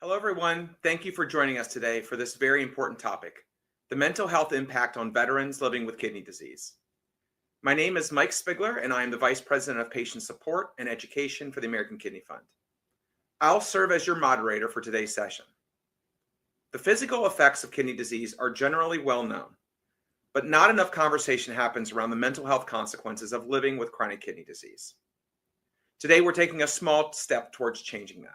Hello, everyone. Thank you for joining us today for this very important topic, the mental health impact on veterans living with kidney disease. My name is Mike Spigler, and I am the Vice President of Patient Support and Education for the American Kidney Fund. I'll serve as your moderator for today's session. The physical effects of kidney disease are generally well known, but not enough conversation happens around the mental health consequences of living with chronic kidney disease. Today, we're taking a small step towards changing that.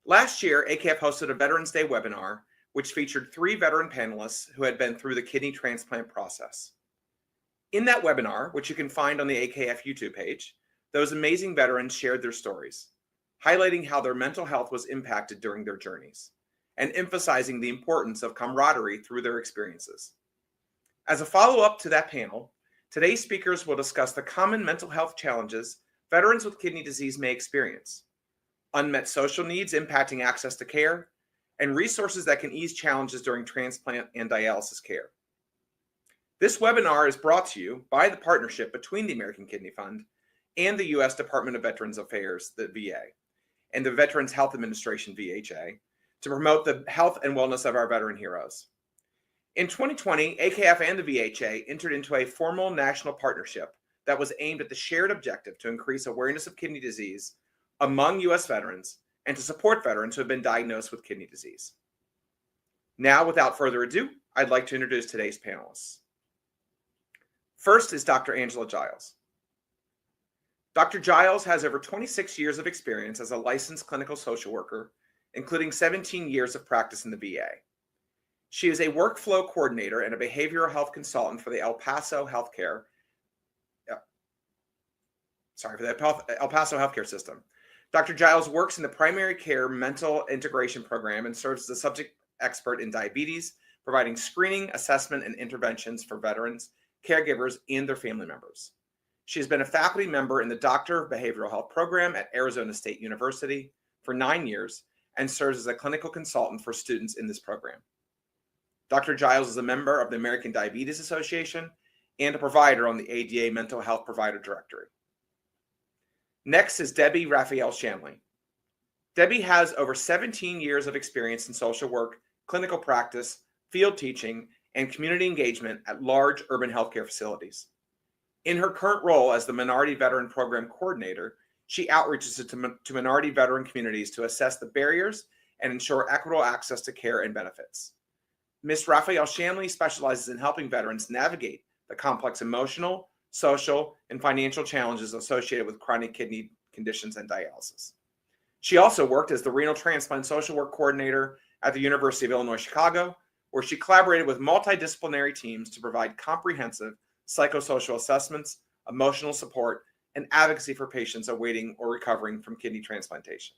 Last year, AKF hosted a Veterans Day webinar, which featured 3 veteran panelists who had been through the kidney transplant process. In that webinar, which you can find on the AKF YouTube page, those amazing veterans shared their stories, highlighting how their mental health was impacted during their journeys, and emphasizing the importance of camaraderie through their experiences. As a follow-up to that panel, today's speakers will discuss the common mental health challenges veterans with kidney disease may experience, unmet social needs impacting access to care, and resources that can ease challenges during transplant and dialysis care. This webinar is brought to you by the partnership between the American Kidney Fund and the U.S. Department of Veterans Affairs, the VA, and the Veterans Health Administration, VHA, to promote the health and wellness of our veteran heroes. In 2020, AKF and the VHA entered into a formal national partnership that was aimed at the shared objective to increase awareness of kidney disease among U.S. veterans and to support veterans who have been diagnosed with kidney disease. Now, without further ado, I'd like to introduce today's panelists. First is Dr. Angela Giles. Dr. Giles has over 26 years of experience as a licensed clinical social worker, including 17 years of practice in the VA. She is a workflow coordinator and a behavioral health consultant for the El Paso healthcare system. Dr. Giles works in the primary care mental integration program and serves as a subject expert in diabetes, providing screening, assessment, and interventions for veterans, caregivers, and their family members. She has been a faculty member in the Doctor of Behavioral Health program at Arizona State University for 9 years and serves as a clinical consultant for students in this program. Dr. Giles is a member of the American Diabetes Association and a provider on the ADA Mental Health Provider Directory. Next is Debbie Raphael Shanley. Debbie has over 17 years of experience in social work, clinical practice, field teaching, and community engagement at large urban healthcare facilities. In her current role as the Minority Veteran Program Coordinator, she outreaches to minority veteran communities to assess the barriers and ensure equitable access to care and benefits. Ms. Raphael Shanley specializes in helping veterans navigate the complex emotional, social, and financial challenges associated with chronic kidney conditions and dialysis. She also worked as the renal transplant social work coordinator at the University of Illinois, Chicago, where she collaborated with multidisciplinary teams to provide comprehensive psychosocial assessments, emotional support, and advocacy for patients awaiting or recovering from kidney transplantation.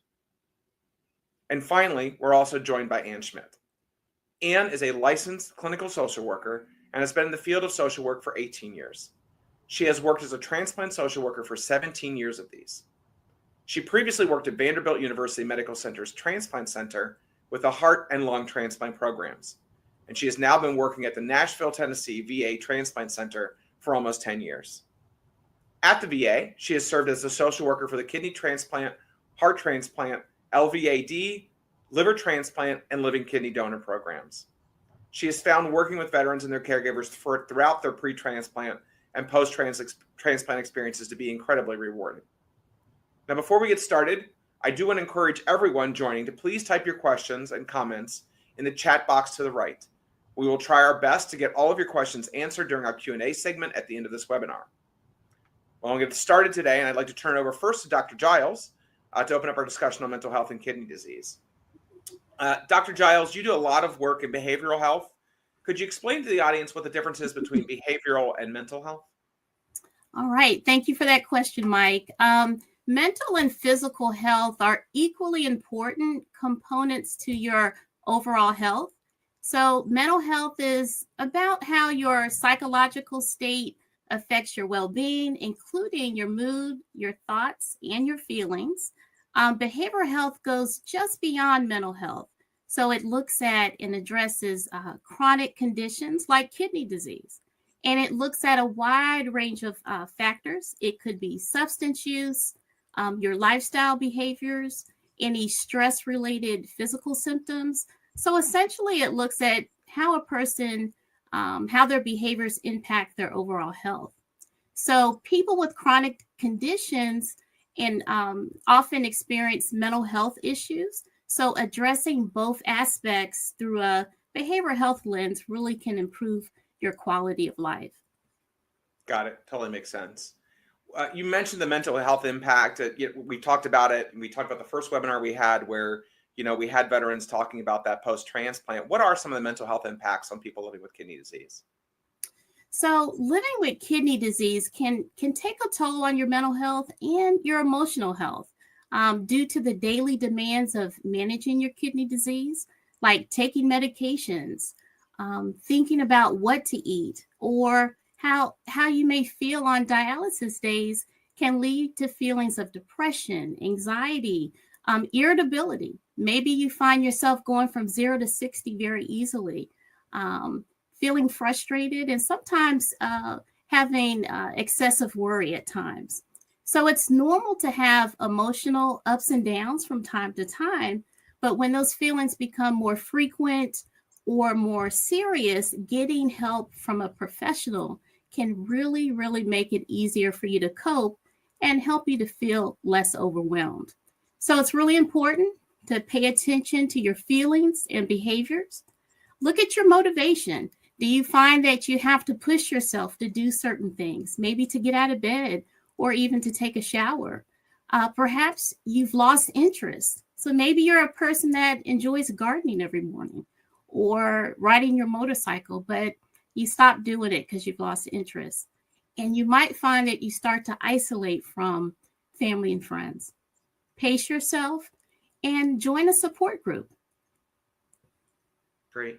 And finally, we're also joined by Ann Schmidt. Ann is a licensed clinical social worker and has been in the field of social work for 18 years. She has worked as a transplant social worker for 17 years of these. She previously worked at Vanderbilt University Medical Center's Transplant Center with the heart and lung transplant programs. And she has now been working at the Nashville, Tennessee VA Transplant Center for almost 10 years. At the VA, she has served as a social worker for the kidney transplant, heart transplant, LVAD, liver transplant, and living kidney donor programs. She has found working with veterans and their caregivers throughout their pre-transplant and post-transplant experiences to be incredibly rewarding. Now, before we get started, I do want to encourage everyone joining to please type your questions and comments in the chat box to the right. We will try our best to get all of your questions answered during our Q&A segment at the end of this webinar. Well, I'm going to get started today, and I'd like to turn it over first to Dr. Giles to open up our discussion on mental health and kidney disease. Dr. Giles, you do a lot of work in behavioral health. Could you explain to the audience what the difference is between behavioral and mental health? All right. Thank you for that question, Mike. Mental and physical health are equally important components to your overall health. So mental health is about how your psychological state affects your well-being, including your mood, your thoughts, and your feelings. Behavioral health goes just beyond mental health. So it looks at and addresses chronic conditions like kidney disease. And it looks at a wide range of factors. It could be substance use, your lifestyle behaviors, any stress-related physical symptoms. So essentially, it looks at how a person, how their behaviors impact their overall health. So people with chronic conditions and often experience mental health issues. So addressing both aspects through a behavioral health lens really can improve your quality of life. Got it. Totally makes sense. You mentioned the mental health impact. We talked about it. We talked about the first webinar we had where, we had veterans talking about that post-transplant. What are some of the mental health impacts on people living with kidney disease? So living with kidney disease can take a toll on your mental health and your emotional health due to the daily demands of managing your kidney disease, like taking medications, thinking about what to eat, or how you may feel on dialysis days can lead to feelings of depression, anxiety, irritability. Maybe you find yourself going from 0 to 60 very easily, feeling frustrated, and sometimes having excessive worry at times. So it's normal to have emotional ups and downs from time to time, but when those feelings become more frequent or more serious, getting help from a professional can really, really make it easier for you to cope and help you to feel less overwhelmed. So it's really important to pay attention to your feelings and behaviors. Look at your motivation. Do you find that you have to push yourself to do certain things, maybe to get out of bed or even to take a shower? Perhaps you've lost interest. So maybe you're a person that enjoys gardening every morning or riding your motorcycle, but you stop doing it because you've lost interest. And you might find that you start to isolate from family and friends. Pace yourself and join a support group. Great.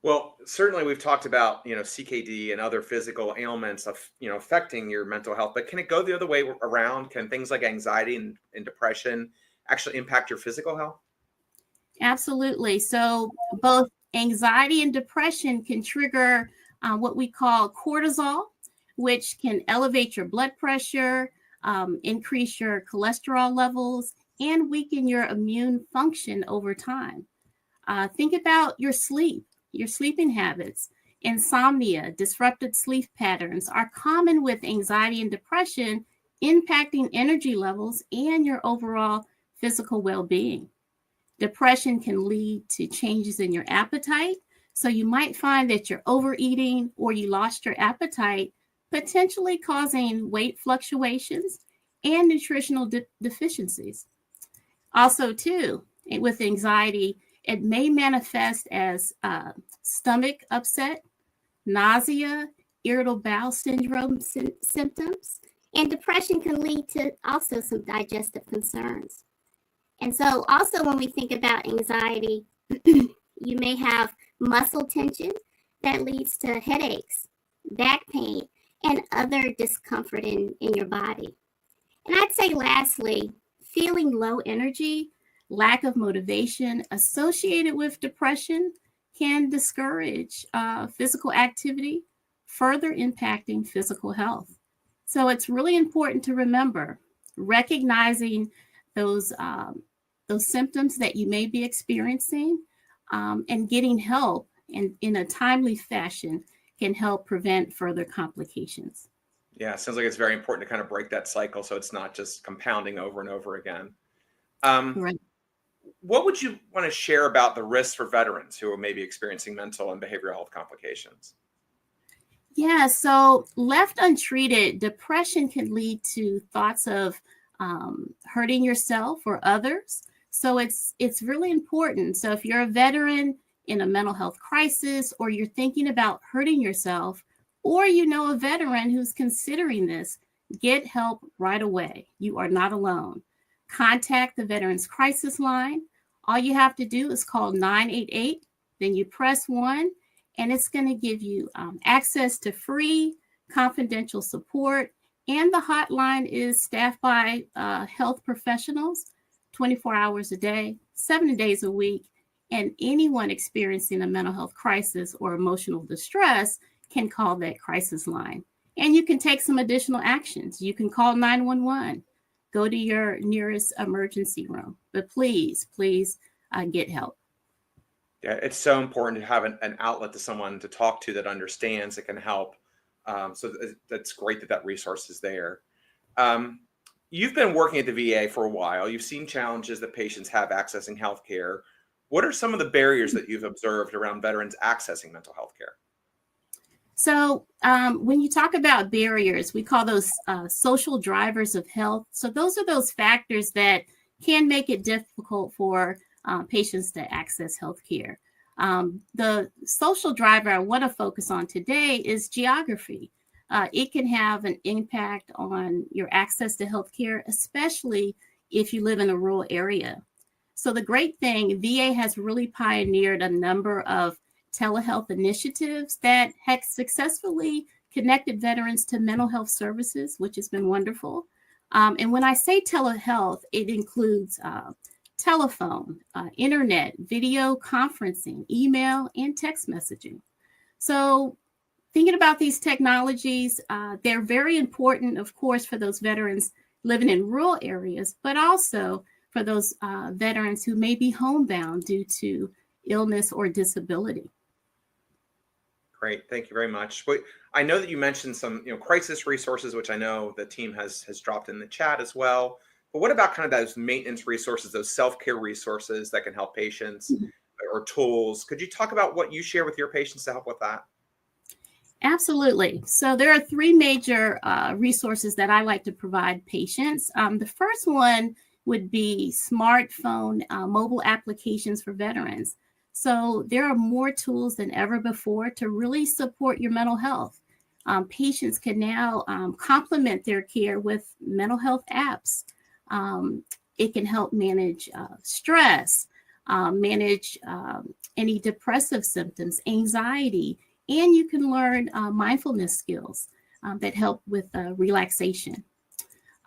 Well, certainly we've talked about, CKD and other physical ailments of, affecting your mental health, but can it go the other way around? Can things like anxiety and depression actually impact your physical health? Absolutely. So both anxiety and depression can trigger what we call cortisol, which can elevate your blood pressure, increase your cholesterol levels, and weaken your immune function over time. Think about your sleep, your sleeping habits. Insomnia, disrupted sleep patterns are common with anxiety and depression, impacting energy levels and your overall physical well-being. Depression can lead to changes in your appetite. So you might find that you're overeating or you lost your appetite, potentially causing weight fluctuations and nutritional deficiencies. Also, too, with anxiety, it may manifest as stomach upset, nausea, irritable bowel syndrome symptoms, And depression can lead to also some digestive concerns. And so also when we think about anxiety, you may have muscle tension that leads to headaches, back pain, and other discomfort in your body. And I'd say lastly, feeling low energy, lack of motivation associated with depression can discourage physical activity, further impacting physical health. So it's really important to remember recognizing those symptoms that you may be experiencing and getting help in a timely fashion can help prevent further complications. Yeah, it sounds like it's very important to kind of break that cycle so it's not just compounding over and over again. Right. What would you want to share about the risks for veterans who are maybe experiencing mental and behavioral health complications? Yeah, so left untreated, depression can lead to thoughts of hurting yourself or others. So it's really important. So if you're a veteran in a mental health crisis, or you're thinking about hurting yourself, or you know a veteran who's considering this, get help right away. You are not alone. Contact the Veterans Crisis Line. All you have to do is call 988, then you press 1, and it's going to give you access to free confidential support. And the hotline is staffed by health professionals 24 hours a day, 7 days a week. And anyone experiencing a mental health crisis or emotional distress can call that crisis line. And you can take some additional actions. You can call 911, go to your nearest emergency room. But please, please get help. Yeah, it's so important to have an outlet to someone to talk to that understands, that can help. So that's great that that resource is there. You've been working at the VA for a while. You've seen challenges that patients have accessing healthcare. What are some of the barriers that you've observed around veterans accessing mental health care? So when you talk about barriers, we call those social drivers of health. So those are those factors that can make it difficult for patients to access healthcare. The social driver I want to focus on today is geography. It can have an impact on your access to healthcare, especially if you live in a rural area. So the great thing, VA has really pioneered a number of telehealth initiatives that have successfully connected veterans to mental health services, which has been wonderful. And when I say telehealth, it includes telephone, internet, video conferencing, email, and text messaging. So thinking about these technologies, they're very important, of course, for those veterans living in rural areas, but also for those veterans who may be homebound due to illness or disability. Great, thank you very much. I know that you mentioned some, crisis resources, which I know the team has dropped in the chat as well. But what about kind of those maintenance resources, those self-care resources that can help patients, or tools? Could you talk about what you share with your patients to help with that? Absolutely. So there are three major resources that I like to provide patients. The first one would be smartphone mobile applications for veterans. So there are more tools than ever before to really support your mental health. Patients can now complement their care with mental health apps. It can help manage stress, manage any depressive symptoms, anxiety, and you can learn mindfulness skills that help with relaxation.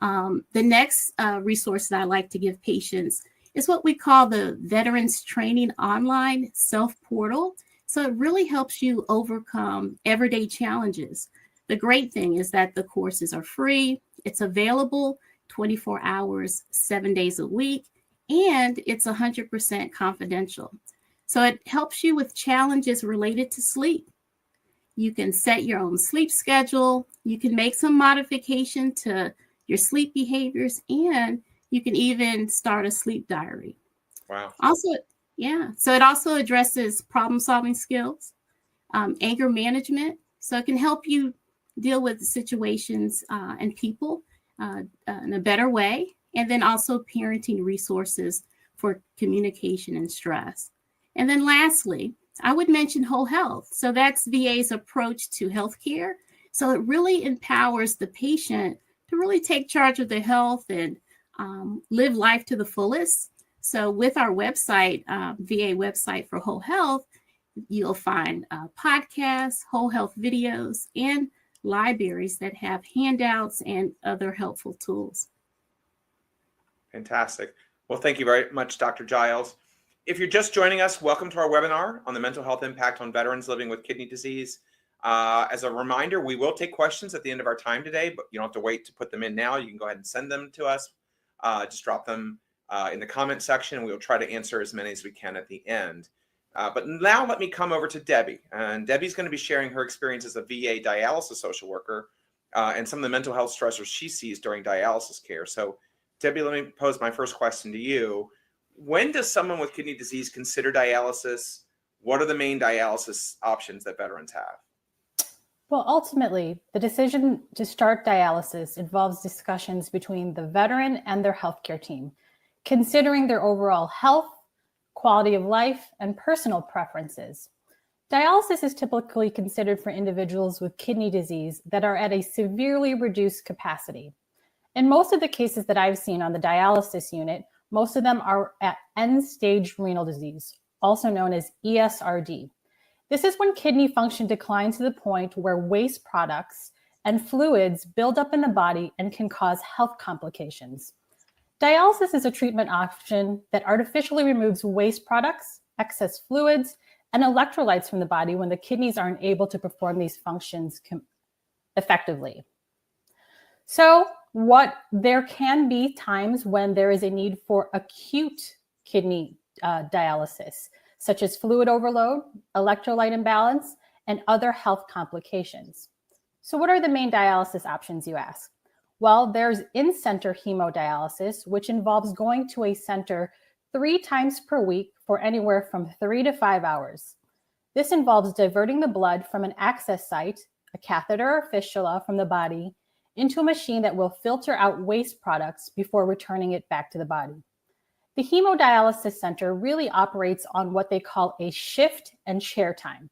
The next resource that I like to give patients is what we call the Veterans Training Online Self-Portal. So it really helps you overcome everyday challenges. The great thing is that the courses are free. It's available 24 hours, 7 days a week, and it's 100% confidential. So it helps you with challenges related to sleep. You can set your own sleep schedule. You can make some modification to your sleep behaviors, and you can even start a sleep diary. Wow. Also, so it also addresses problem-solving skills, anger management. So it can help you deal with situations and people in a better way. And then also parenting resources for communication and stress. And then lastly, I would mention whole health. So that's VA's approach to healthcare. So it really empowers the patient to really take charge of their health and live life to the fullest. So with our website, VA website for whole health, you'll find podcasts, whole health videos, and libraries that have handouts and other helpful tools. Fantastic. Well, thank you very much, Dr. Giles. If you're just joining us, welcome to our webinar on the mental health impact on veterans living with kidney disease. As a reminder, we will take questions at the end of our time today, but you don't have to wait to put them in now. You can go ahead and send them to us. Just drop them in the comment section, and we'll try to answer as many as we can at the end. But now let me come over to Debbie. And Debbie's going to be sharing her experience as a VA dialysis social worker and some of the mental health stressors she sees during dialysis care. So Debbie, let me pose my first question to you. When does someone with kidney disease consider dialysis? What are the main dialysis options that veterans have? Well, ultimately, the decision to start dialysis involves discussions between the veteran and their healthcare team, considering their overall health, quality of life, and personal preferences. Dialysis is typically considered for individuals with kidney disease that are at a severely reduced capacity. In most of the cases that I've seen on the dialysis unit, most of them are at end-stage renal disease, also known as ESRD. This is when kidney function declines to the point where waste products and fluids build up in the body and can cause health complications. Dialysis is a treatment option that artificially removes waste products, excess fluids, and electrolytes from the body when the kidneys aren't able to perform these functions effectively. So There can be times when there is a need for acute kidney dialysis, such as fluid overload, electrolyte imbalance, and other health complications. So what are the main dialysis options, you ask? Well, there's in-center hemodialysis, which involves going to a center 3 times per week for anywhere from 3 to 5 hours. This involves diverting the blood from an access site, a catheter or fistula from the body, into a machine that will filter out waste products before returning it back to the body. The hemodialysis center really operates on what they call a shift and chair time.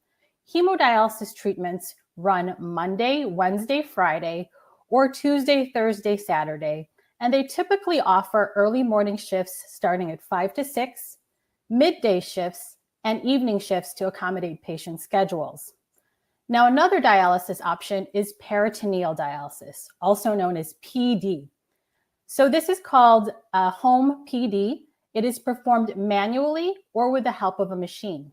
Hemodialysis treatments run Monday, Wednesday, Friday, or Tuesday, Thursday, Saturday, and they typically offer early morning shifts starting at 5 to 6, midday shifts, and evening shifts to accommodate patient schedules. Now, another dialysis option is peritoneal dialysis, also known as PD. So this is called home PD. It is performed manually or with the help of a machine.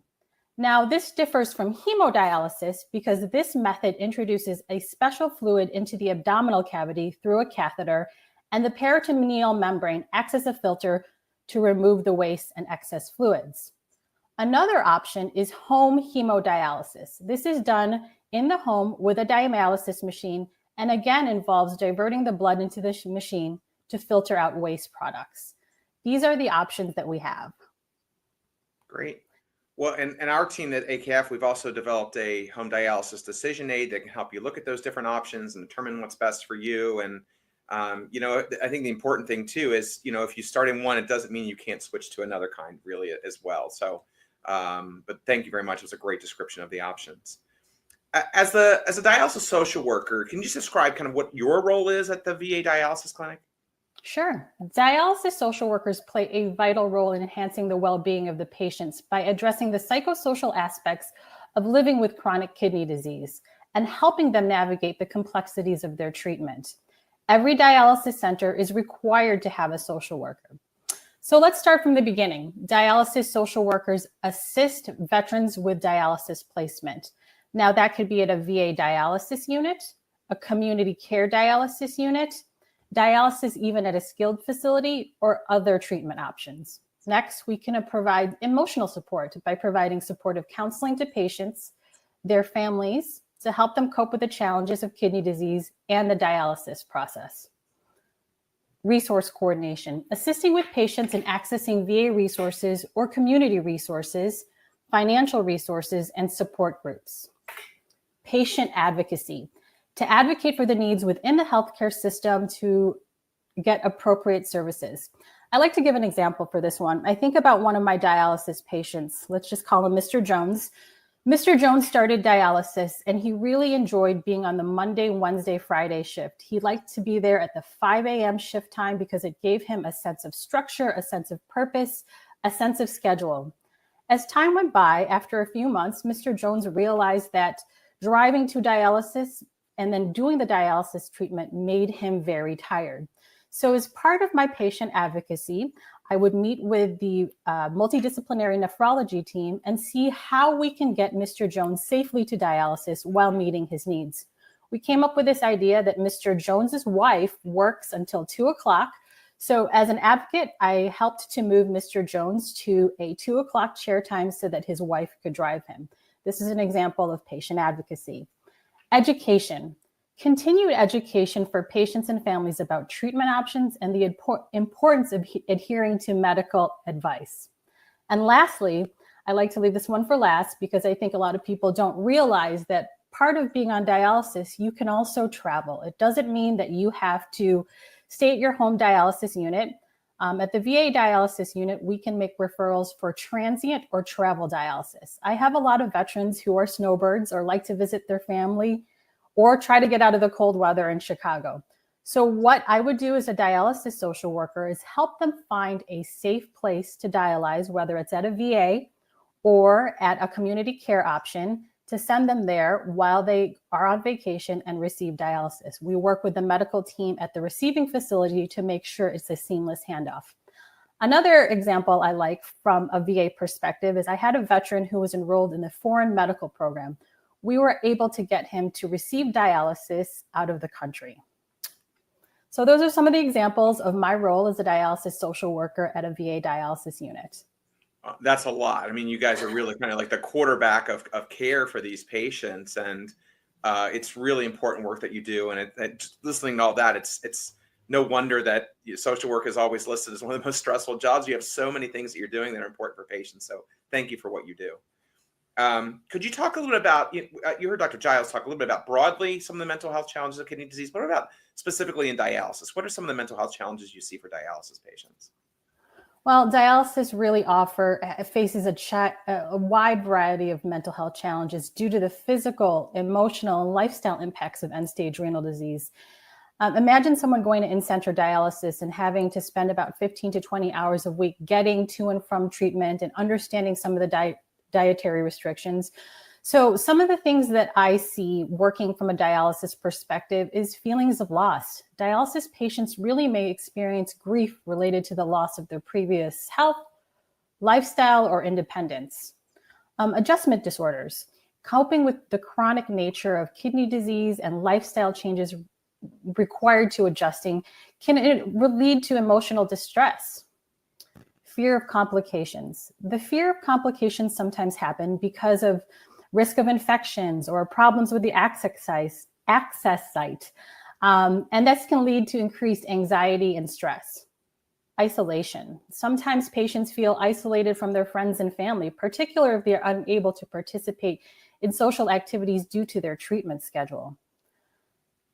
Now, this differs from hemodialysis because this method introduces a special fluid into the abdominal cavity through a catheter, and the peritoneal membrane acts as a filter to remove the waste and excess fluids. Another option is home hemodialysis. This is done in the home with a dialysis machine and again involves diverting the blood into the machine to filter out waste products. These are the options that we have. Great. Well, and our team at AKF, we've also developed a home dialysis decision aid that can help you look at those different options and determine what's best for you. And, I think the important thing too is, if you start in one, it doesn't mean you can't switch to another kind really as well. So, but thank you very much. It was a great description of the options. As a dialysis social worker, can you just describe kind of what your role is at the VA dialysis clinic? Sure. Dialysis social workers play a vital role in enhancing the well-being of the patients by addressing the psychosocial aspects of living with chronic kidney disease and helping them navigate the complexities of their treatment. Every dialysis center is required to have a social worker. So let's start from the beginning. Dialysis social workers assist veterans with dialysis placement. Now, that could be at a VA dialysis unit, a community care dialysis unit, dialysis even at a skilled facility, or other treatment options. Next, we can provide emotional support by providing supportive counseling to patients, their families, to help them cope with the challenges of kidney disease and the dialysis process. Resource coordination, assisting with patients in accessing VA resources or community resources, financial resources, and support groups. Patient advocacy, to advocate for the needs within the healthcare system to get appropriate services. I like to give an example for this one. I think about one of my dialysis patients. Let's just call him Mr. Jones. Mr. Jones started dialysis and he really enjoyed being on the Monday, Wednesday, Friday shift. He liked to be there at the 5 a.m. shift time because it gave him a sense of structure, a sense of purpose, a sense of schedule. As time went by, after a few months, Mr. Jones realized that driving to dialysis and then doing the dialysis treatment made him very tired. So as part of my patient advocacy, I would meet with the multidisciplinary nephrology team and see how we can get Mr. Jones safely to dialysis while meeting his needs. We came up with this idea that Mr. Jones's wife works until 2 o'clock. So as an advocate, I helped to move Mr. Jones to a 2 o'clock chair time so that his wife could drive him. This is an example of patient advocacy. Education. Continued education for patients and families about treatment options and the importance of adhering to medical advice. And lastly, I like to leave this one for last because I think a lot of people don't realize that part of being on dialysis, you can also travel. It doesn't mean that you have to stay at your home dialysis unit. At the VA dialysis unit, we can make referrals for transient or travel dialysis. I have a lot of veterans who are snowbirds or like to visit their family or try to get out of the cold weather in Chicago. So what I would do as a dialysis social worker is help them find a safe place to dialyze, whether it's at a VA or at a community care option, to send them there while they are on vacation and receive dialysis. We work with the medical team at the receiving facility to make sure it's a seamless handoff. Another example I like from a VA perspective is I had a veteran who was enrolled in the foreign medical program. We were able to get him to receive dialysis out of the country. So those are some of the examples of my role as a dialysis social worker at a VA dialysis unit. That's a lot. I mean, you guys are really kind of like the quarterback of care for these patients, and it's really important work that you do. And just listening to all that, it's no wonder that social work is always listed as one of the most stressful jobs. You have so many things that you're doing that are important for patients. So thank you for what you do. Could you talk a little bit about, you heard Dr. Giles talk a little bit about broadly some of the mental health challenges of kidney disease. What about specifically in dialysis? What are some of the mental health challenges you see for dialysis patients? Well, dialysis really faces a wide variety of mental health challenges due to the physical, emotional, and lifestyle impacts of end-stage renal disease. Imagine someone going to in-center dialysis and having to spend about 15 to 20 hours a week getting to and from treatment and understanding some of the dietary restrictions. So some of the things that I see working from a dialysis perspective is feelings of loss. Dialysis patients really may experience grief related to the loss of their previous health, lifestyle, or independence. Adjustment disorders, coping with the chronic nature of kidney disease and lifestyle changes required to adjusting can lead to emotional distress. Fear of complications. The fear of complications sometimes happen because of risk of infections or problems with the access site. And this can lead to increased anxiety and stress. Isolation. Sometimes patients feel isolated from their friends and family, particularly if they're unable to participate in social activities due to their treatment schedule.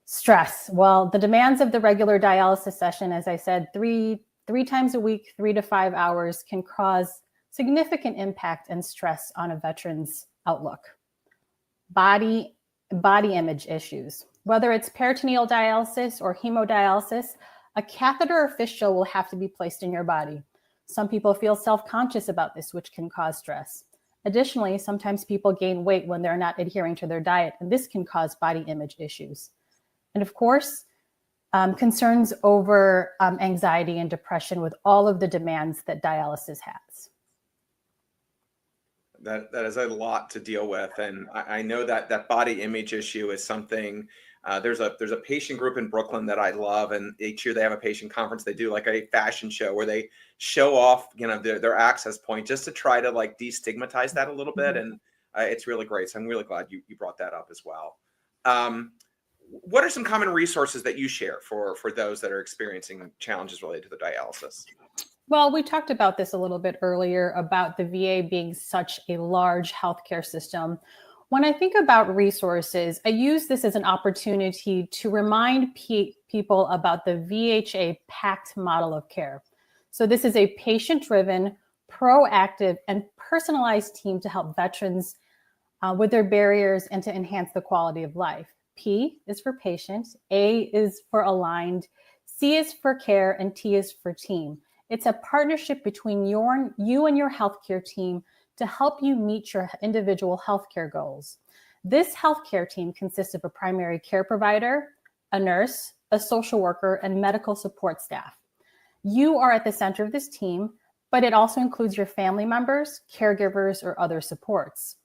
Stress. Well, the demands of the regular dialysis session, as I said, three times a week, 3 to 5 hours, can cause significant impact and stress on a veteran's outlook. Body image issues. Whether it's peritoneal dialysis or hemodialysis, a catheter or fistula will have to be placed in your body. Some people feel self-conscious about this, which can cause stress. Additionally, sometimes people gain weight when they're not adhering to their diet, and this can cause body image issues. And of course, concerns over anxiety and depression with all of the demands that dialysis has. That is a lot to deal with, and I know that body image issue is something. There's a patient group in Brooklyn that I love, and each year they have a patient conference. They do like a fashion show where they show off, their access point just to try to like destigmatize that a little bit, and it's really great. So I'm really glad you brought that up as well. What are some common resources that you share for those that are experiencing challenges related to the dialysis? Well, we talked about this a little bit earlier about the VA being such a large healthcare system. When I think about resources, I use this as an opportunity to remind people about the VHA PACT model of care. So this is a patient-driven, proactive, and personalized team to help veterans with their barriers and to enhance the quality of life. P is for patient, A is for aligned, C is for care, and T is for team. It's a partnership between you and your healthcare team to help you meet your individual healthcare goals. This healthcare team consists of a primary care provider, a nurse, a social worker, and medical support staff. You are at the center of this team, but it also includes your family members, caregivers, or other supports.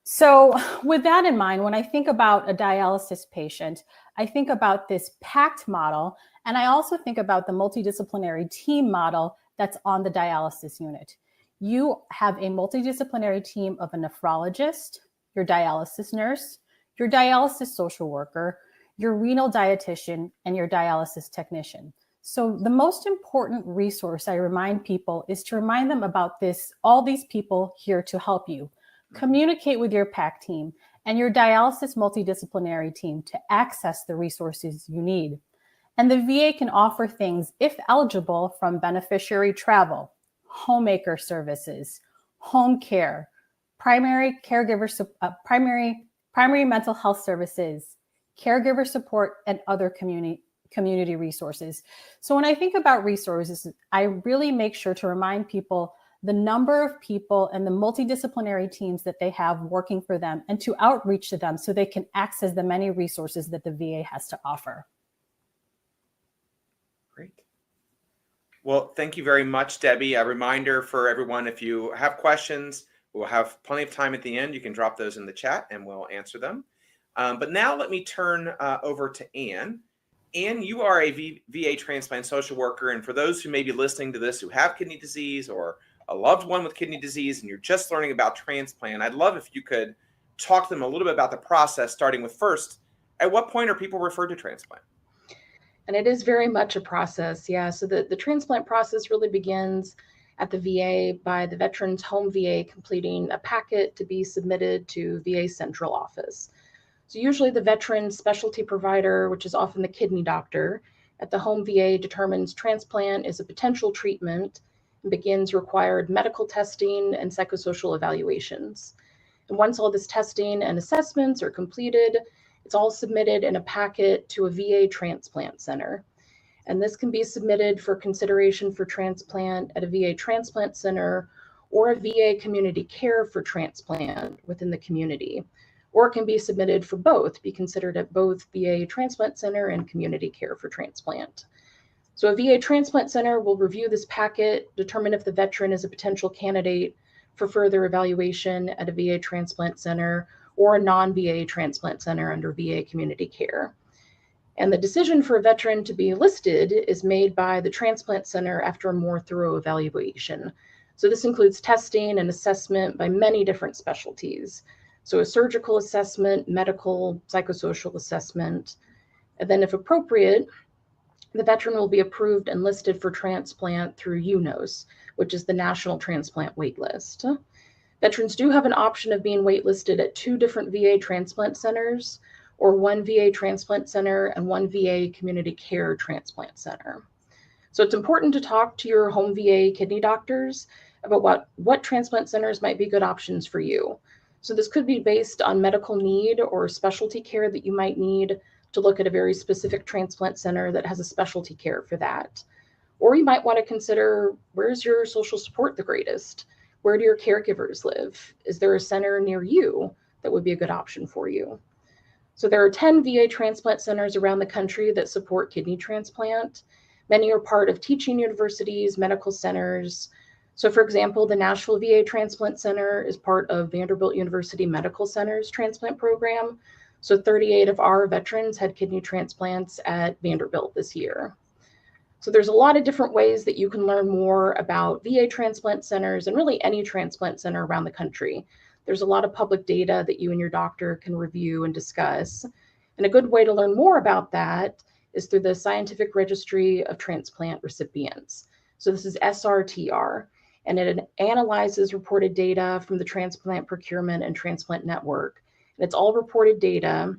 So with that in mind, when I think about a dialysis patient, I think about this PACT model, and I also think about the multidisciplinary team model that's on the dialysis unit. You have a multidisciplinary team of a nephrologist, your dialysis nurse, your dialysis social worker, your renal dietitian, and your dialysis technician. So the most important resource I remind people is to remind them about this, all these people here to help you. Communicate with your PAC team and your dialysis multidisciplinary team to access the resources you need. And the VA can offer things, if eligible, from beneficiary travel, homemaker services, home care, primary mental health services, caregiver support, and other community resources. So when I think about resources, I really make sure to remind people the number of people and the multidisciplinary teams that they have working for them, and to outreach to them so they can access the many resources that the VA has to offer. Great. Well, thank you very much, Debbie. A reminder for everyone, if you have questions, we'll have plenty of time at the end. You can drop those in the chat and we'll answer them. But now let me turn over to Anne. Ann, you are a VA transplant social worker. And for those who may be listening to this who have kidney disease or a loved one with kidney disease and you're just learning about transplant, I'd love if you could talk to them a little bit about the process, starting with first, at what point are people referred to transplant? And it is very much a process, yeah. So the transplant process really begins at the VA by the veteran's home VA completing a packet to be submitted to VA central office. So usually the veteran's specialty provider, which is often the kidney doctor, at the home VA determines transplant is a potential treatment and begins required medical testing and psychosocial evaluations. And once all this testing and assessments are completed, it's all submitted in a packet to a VA transplant center. And this can be submitted for consideration for transplant at a VA transplant center or a VA community care for transplant within the community. Or it can be submitted for both, be considered at both VA transplant center and community care for transplant. So a VA transplant center will review this packet, determine if the veteran is a potential candidate for further evaluation at a VA transplant center or a non-VA transplant center under VA community care. And the decision for a veteran to be listed is made by the transplant center after a more thorough evaluation. So this includes testing and assessment by many different specialties. So a surgical assessment, medical, psychosocial assessment, and then if appropriate, the veteran will be approved and listed for transplant through UNOS, which is the National Transplant Waitlist. Veterans do have an option of being waitlisted at 2 different VA transplant centers, or 1 VA transplant center and 1 VA community care transplant center. So it's important to talk to your home VA kidney doctors about what transplant centers might be good options for you. So this could be based on medical need or specialty care that you might need to look at a very specific transplant center that has a specialty care for that. Or you might want to consider, where's your social support the greatest? Where do your caregivers live? Is there a center near you that would be a good option for you? So there are 10 VA transplant centers around the country that support kidney transplant. Many are part of teaching universities, medical centers. So for example, the Nashville VA Transplant Center is part of Vanderbilt University Medical Center's transplant program. So 38 of our veterans had kidney transplants at Vanderbilt this year. So there's a lot of different ways that you can learn more about VA transplant centers and really any transplant center around the country. There's a lot of public data that you and your doctor can review and discuss. And a good way to learn more about that is through the Scientific Registry of Transplant Recipients. So this is SRTR, and it analyzes reported data from the Transplant Procurement and Transplant Network. And it's all reported data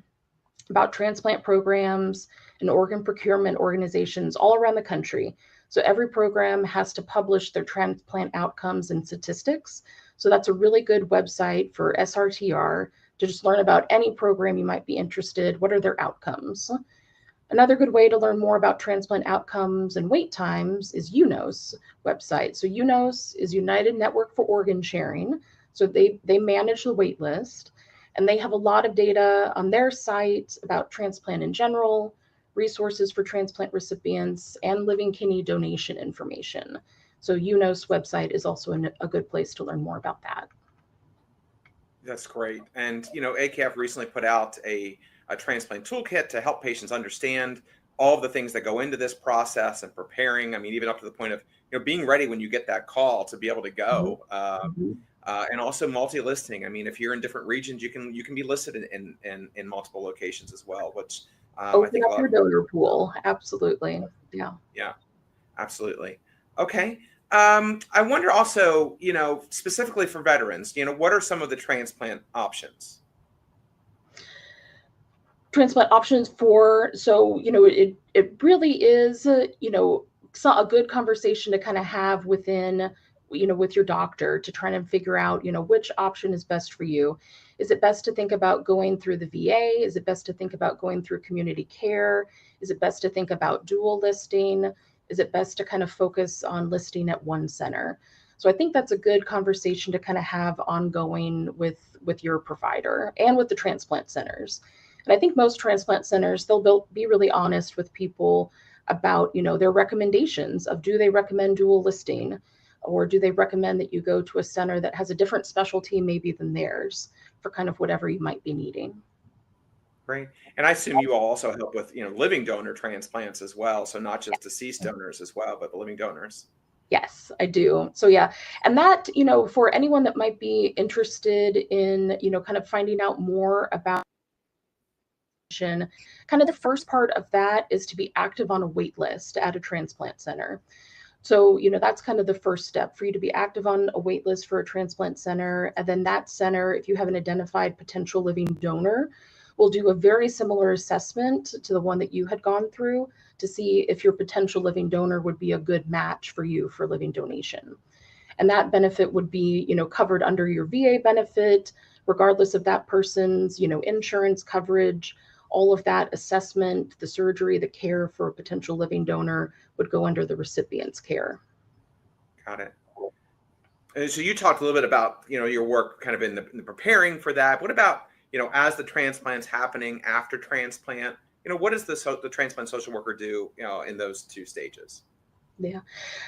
about transplant programs and organ procurement organizations all around the country. So every program has to publish their transplant outcomes and statistics. So that's a really good website for SRTR to just learn about any program you might be interested. What are their outcomes? Another good way to learn more about transplant outcomes and wait times is UNOS website. So UNOS is United Network for Organ Sharing. So they manage the wait list, and they have a lot of data on their site about transplant in general, resources for transplant recipients, and living kidney donation information. So UNOS website is also a good place to learn more about that. That's great. And, you know, ACAF recently put out a transplant toolkit to help patients understand all of the things that go into this process and preparing. I mean, even up to the point of, you know, being ready when you get that call to be able to go. And also multi-listing. I mean, if you're in different regions, you can be listed in multiple locations as well, which open up your donor pool. Absolutely. Yeah. Yeah, absolutely. Okay. I wonder also, you know, specifically for veterans, you know, what are some of the transplant options? Transplant options for, so, you know, it really is, you know, a good conversation to kind of have within, you know, with your doctor to try to figure out, you know, which option is best for you. Is it best to think about going through the VA? Is it best to think about going through community care? Is it best to think about dual listing? Is it best to kind of focus on listing at one center? So I think that's a good conversation to kind of have ongoing with your provider and with the transplant centers. And I think most transplant centers, they'll be really honest with people about, you know, their recommendations of, do they recommend dual listing? Or do they recommend that you go to a center that has a different specialty maybe than theirs for kind of whatever you might be needing? Great. And I assume you all also help with, living donor transplants as well. So not just deceased donors as well, but the living donors. Yes, I do. So yeah, and that, for anyone that might be interested in, kind of finding out more about kind of the first part of that is to be active on a wait list at a transplant center. So, that's kind of the first step for you to be active on a wait list for a transplant center. And then that center, if you have an identified potential living donor, will do a very similar assessment to the one that you had gone through to see if your potential living donor would be a good match for you for living donation. And that benefit would be, covered under your VA benefit, regardless of that person's, insurance coverage. All of that assessment, the surgery, the care for a potential living donor would go under the recipient's care. Got it. And so you talked a little bit about, your work kind of in the preparing for that. What about, as the transplant's happening after transplant, what does the transplant social worker do, in those two stages? Yeah.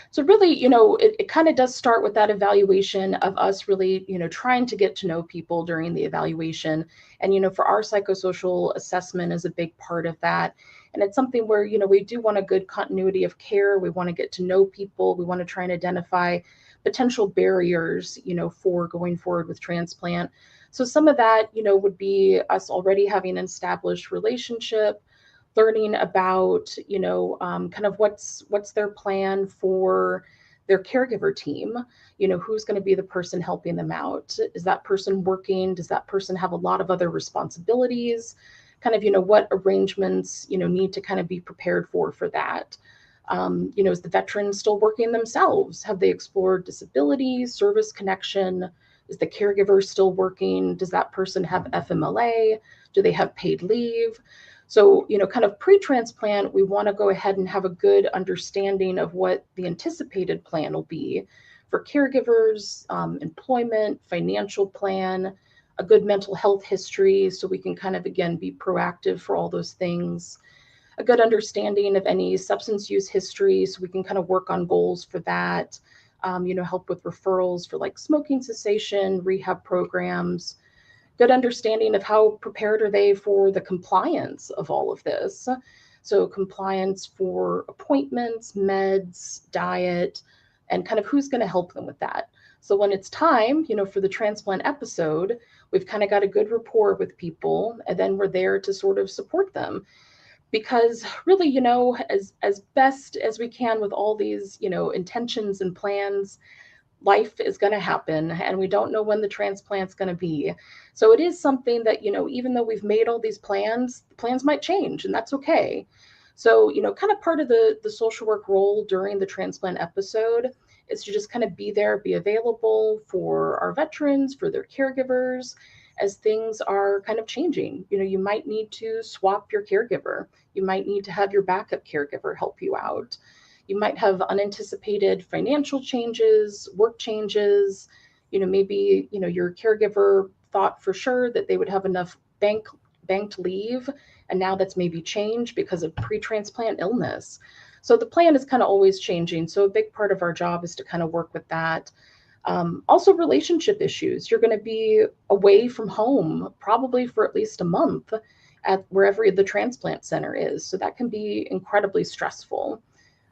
So really, it kind of does start with that evaluation of us really, trying to get to know people during the evaluation. And, for our psychosocial assessment is a big part of that. And it's something where, we do want a good continuity of care. We want to get to know people. We want to try and identify potential barriers, for going forward with transplant. So some of that, would be us already having an established relationship, learning about, kind of what's their plan for their caregiver team, who's going to be the person helping them out. Is that person working? Does that person have a lot of other responsibilities? Kind of, what arrangements, need to kind of be prepared for that. Is the veteran still working themselves? Have they explored disability, service connection? Is the caregiver still working? Does that person have FMLA? Do they have paid leave? So, kind of pre-transplant, we want to go ahead and have a good understanding of what the anticipated plan will be for caregivers, employment, financial plan, a good mental health history, so we can kind of, again, be proactive for all those things, a good understanding of any substance use history, so we can kind of work on goals for that, help with referrals for like smoking cessation, rehab programs, good understanding of how prepared are they for the compliance of all of this. So compliance for appointments, meds, diet, and kind of who's going to help them with that. So when it's time, for the transplant episode, we've kind of got a good rapport with people, and then we're there to sort of support them. Because really, as best as we can with all these, intentions and plans, life is going to happen and we don't know when the transplant's going to be. So it is something that, even though we've made all these plans, the plans might change, and that's okay. So, kind of part of the social work role during the transplant episode is to just kind of be there, be available for our veterans, for their caregivers, as things are kind of changing. You might need to swap your caregiver. You might need to have your backup caregiver help you out. You might have unanticipated financial changes, work changes. Maybe, your caregiver thought for sure that they would have enough banked leave, and now that's maybe changed because of pre-transplant illness. So the plan is kind of always changing. So a big part of our job is to kind of work with that. Also relationship issues. You're going to be away from home probably for at least a month at wherever the transplant center is. So that can be incredibly stressful.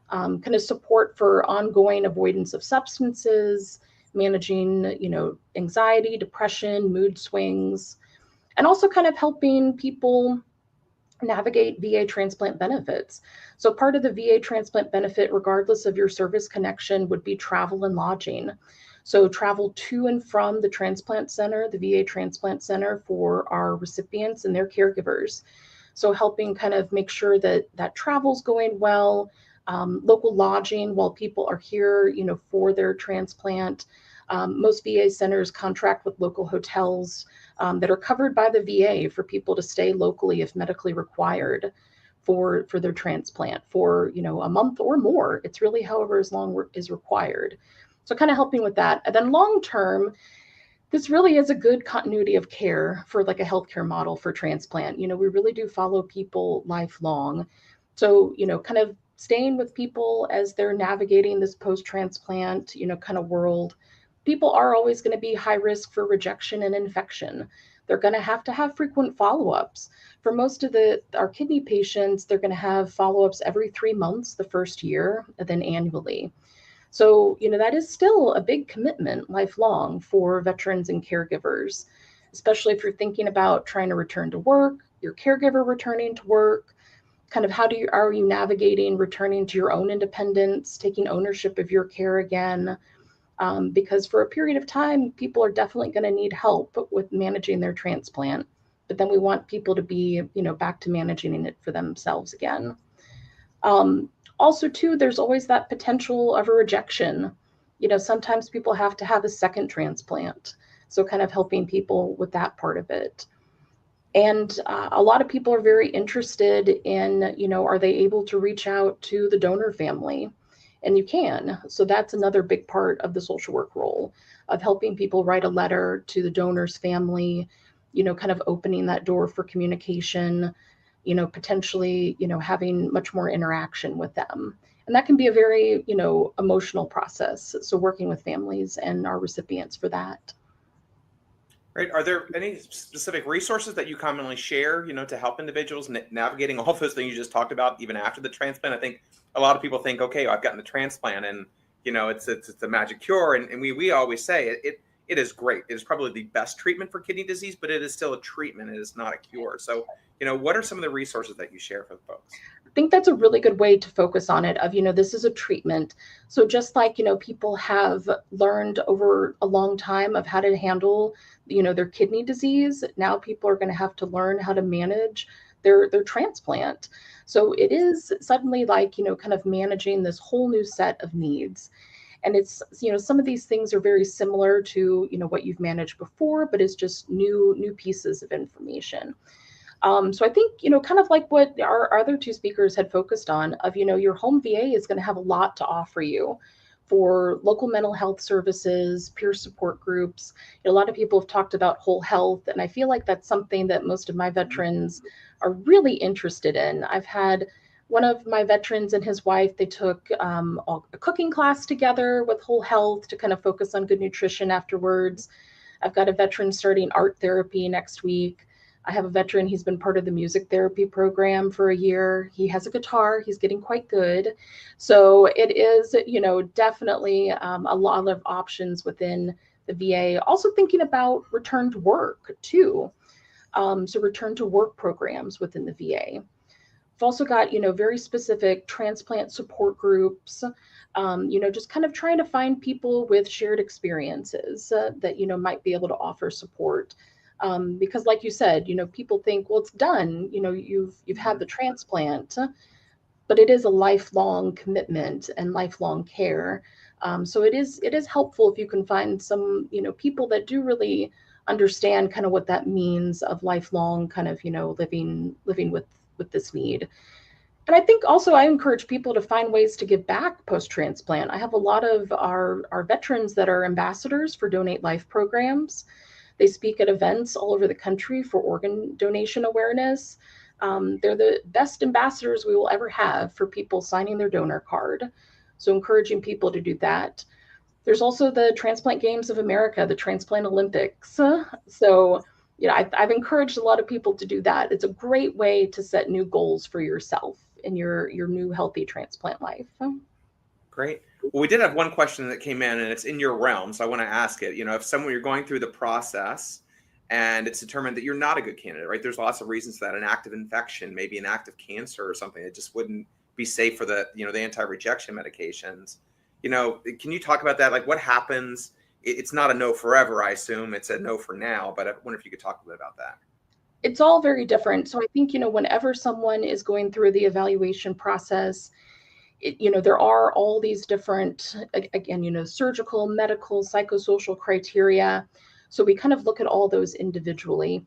Kind of support for ongoing avoidance of substances, managing, anxiety, depression, mood swings, and also kind of helping people navigate VA transplant benefits. So part of the VA transplant benefit, regardless of your service connection, would be travel and lodging. So travel to and from the transplant center, the VA transplant center, for our recipients and their caregivers. So helping kind of make sure that that travel's going well, local lodging while people are here, for their transplant. Most VA centers contract with local hotels that are covered by the VA for people to stay locally if medically required for their transplant for, a month or more. It's really however as long is required. So kind of helping with that. And then long term, this really is a good continuity of care for like a healthcare model for transplant. We really do follow people lifelong. So, kind of staying with people as they're navigating this post-transplant, kind of world. People are always going to be high risk for rejection and infection. They're going to have frequent follow-ups. For most of our kidney patients, they're going to have follow-ups every 3 months the first year, and then annually. So, that is still a big commitment lifelong for veterans and caregivers, especially if you're thinking about trying to return to work, your caregiver returning to work, kind of are you navigating returning to your own independence, taking ownership of your care again? Because for a period of time, people are definitely going to need help with managing their transplant, but then we want people to be, back to managing it for themselves again. Also, too, there's always that potential of a rejection. Sometimes people have to have a second transplant, so kind of helping people with that part of it. And a lot of people are very interested in, are they able to reach out to the donor family? And you can. So that's another big part of the social work role, of helping people write a letter to the donor's family, kind of opening that door for communication, potentially, having much more interaction with them. And that can be a very, emotional process. So working with families and our recipients for that. Right. Are there any specific resources that you commonly share, to help individuals navigating all those things you just talked about, even after the transplant? I think a lot of people think, okay, I've gotten the transplant and, it's a magic cure. And we always say it is great. It is probably the best treatment for kidney disease, but it is still a treatment. It is not a cure. So, what are some of the resources that you share for the folks? I think that's a really good way to focus on it of, this is a treatment. So just like, people have learned over a long time of how to handle, their kidney disease, now people are going to have to learn how to manage their transplant. So it is suddenly like, kind of managing this whole new set of needs. And it's, some of these things are very similar to, what you've managed before, but it's just new pieces of information. So I think, kind of like what our other two speakers had focused on of, your home VA is going to have a lot to offer you for local mental health services, peer support groups. A lot of people have talked about whole health, and I feel like that's something that most of my veterans are really interested in. I've had one of my veterans and his wife, they took a cooking class together with whole health to kind of focus on good nutrition afterwards. I've got a veteran starting art therapy next week. I have a veteran, he's been part of the music therapy program for a year. He has a guitar, he's getting quite good. So it is, definitely a lot of options within the VA. Also thinking about return to work too. So return to work programs within the VA. We've also got, very specific transplant support groups, just kind of trying to find people with shared experiences that, might be able to offer support. Because like you said, people think, well, it's done, you've had the transplant, but it is a lifelong commitment and lifelong care. So it is helpful if you can find some, people that do really understand kind of what that means of lifelong kind of, living with this need. And I think also I encourage people to find ways to give back post-transplant. I have a lot of our veterans that are ambassadors for Donate Life programs. They speak at events all over the country for organ donation awareness. They're the best ambassadors we will ever have for people signing their donor card. So encouraging people to do that. There's also the Transplant Games of America, the Transplant Olympics. So, I've encouraged a lot of people to do that. It's a great way to set new goals for yourself in your new healthy transplant life. Great. Well, we did have one question that came in, and it's in your realm, so I want to ask it. If you're going through the process and it's determined that you're not a good candidate, right? There's lots of reasons for that. An active infection, maybe an active cancer or something that just wouldn't be safe for the, the anti-rejection medications. Can you talk about that? Like what happens? It's not a no forever, I assume. It's a no for now, but I wonder if you could talk a bit about that. It's all very different. So I think, whenever someone is going through the evaluation process, there are all these different, again, surgical, medical, psychosocial criteria. So we kind of look at all those individually.